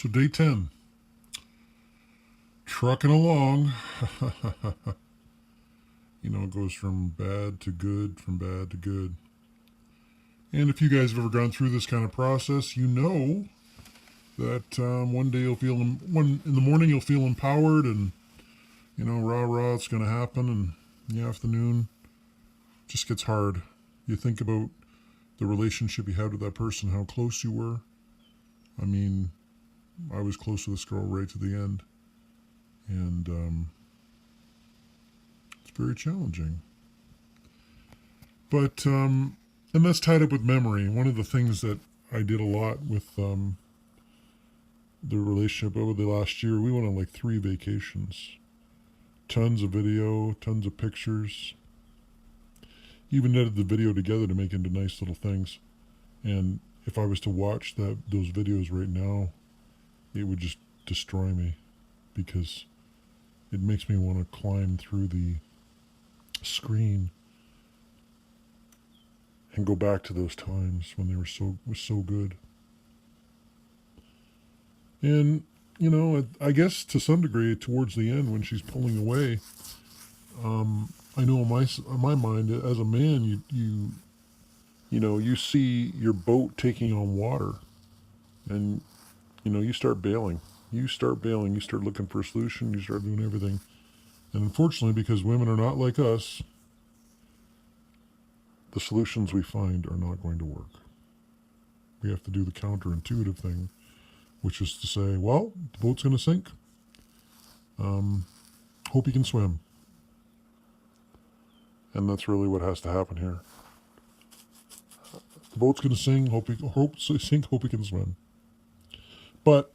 So day 10, trucking along. It goes from bad to good, from bad to good. And if you guys have ever gone through this kind of process, you know that one day one in the morning you'll feel empowered and, rah rah, it's going to happen. And in the afternoon, it just gets hard. You think about the relationship you had with that person, how close you were. I mean, I was close to this girl right to the end. And it's very challenging. But, and that's tied up with memory. One of the things that I did a lot with the relationship over the last year, we went on like 3 vacations. Tons of video, tons of pictures. Even edited the video together to make into nice little things. And if I was to watch those videos right now, it would just destroy me because it makes me want to climb through the screen and go back to those times when they was so good. And I guess to some degree towards the end when she's pulling away, I know in my mind as a man, you see your boat taking on water, and you start bailing. You start looking for a solution. You start doing everything. And unfortunately, because women are not like us, the solutions we find are not going to work. We have to do the counterintuitive thing, which is to say, well, the boat's going to sink. Hope you can swim. And that's really what has to happen here. The boat's going to sink, hope you can swim. But,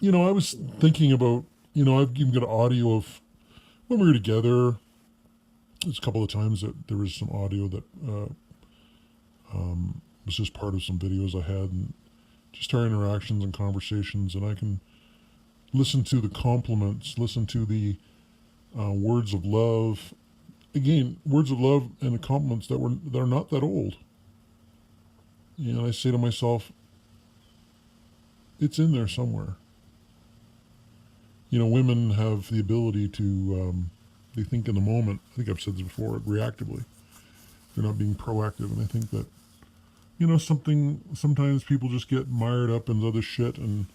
I was thinking about, I've even got audio of when we were together. There's a couple of times that there was some audio that was just part of some videos I had, and just our interactions and conversations, and I can listen to the compliments, listen to the words of love. Again, words of love and the compliments that are not that old. And I say to myself, it's in there somewhere. Women have the ability to, they think in the moment, I think I've said this before, reactively. They're not being proactive. And I think that, sometimes people just get mired up in other shit, and,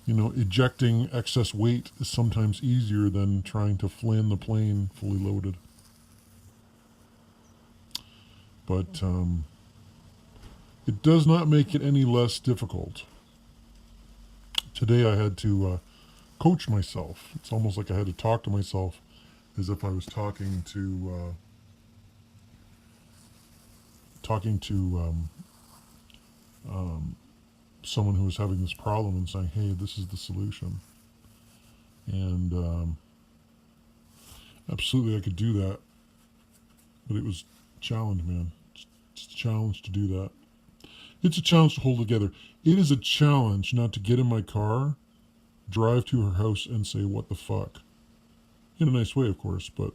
ejecting excess weight is sometimes easier than trying to land the plane fully loaded. But it does not make it any less difficult. Today I had to coach myself. It's almost like I had to talk to myself as if I was talking to someone who was having this problem and saying, hey, this is the solution. And absolutely I could do that. But it was a challenge, man. It's a challenge to do that. It's a challenge to hold together. It is a challenge not to get in my car, drive to her house, and say, what the fuck? In a nice way, of course, but,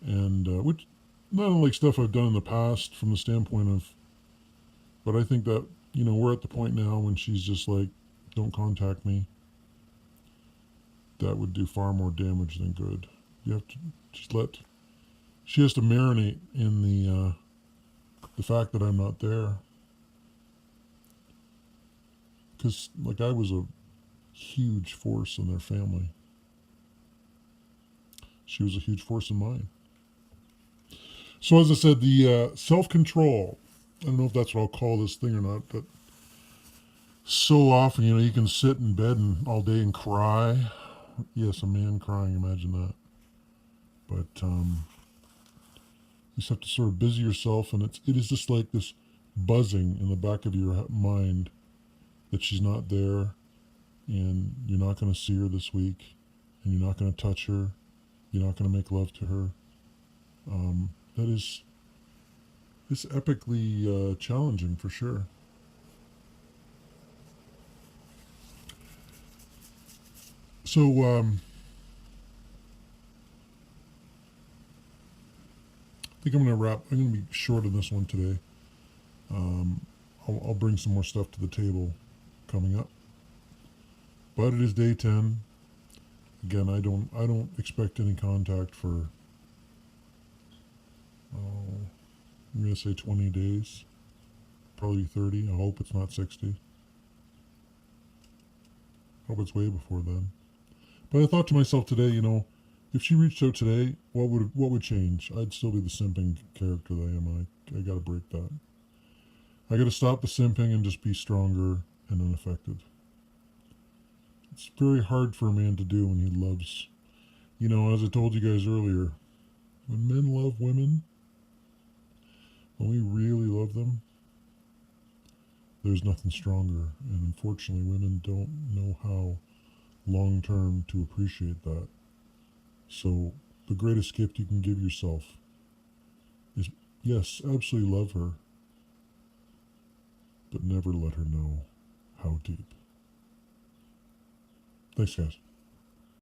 and, which, not unlike stuff I've done in the past from the standpoint of, but I think that, we're at the point now when she's just like, don't contact me. That would do far more damage than good. You have to just she has to marinate in the fact that I'm not there. Because, I was a huge force in their family. She was a huge force in mine. So as I said, the self-control, I don't know if that's what I'll call this thing or not, but so often, you can sit in bed all day and cry. Yes, a man crying, imagine that. But you just have to sort of busy yourself, and it is just like this buzzing in the back of your mind that she's not there, and you're not going to see her this week, and you're not going to touch her, you're not going to make love to her. It's epically challenging for sure. So, I think I'm going to wrap. I'm going to be short on this one today. I'll bring some more stuff to the table coming up. But it is day 10. Again, I don't expect any contact for, I'm going to say 20 days. Probably 30. I hope it's not 60. I hope it's way before then. But I thought to myself today, if she reached out today, what would change? I'd still be the simping character that I am. I got to break that. I got to stop the simping and just be stronger and unaffected. It's very hard for a man to do when he loves. As I told you guys earlier, when men love women, when we really love them, there's nothing stronger. And unfortunately, women don't know how long term to appreciate that. So the greatest gift you can give yourself is, yes, absolutely love her, but never let her know how deep. Thanks, guys.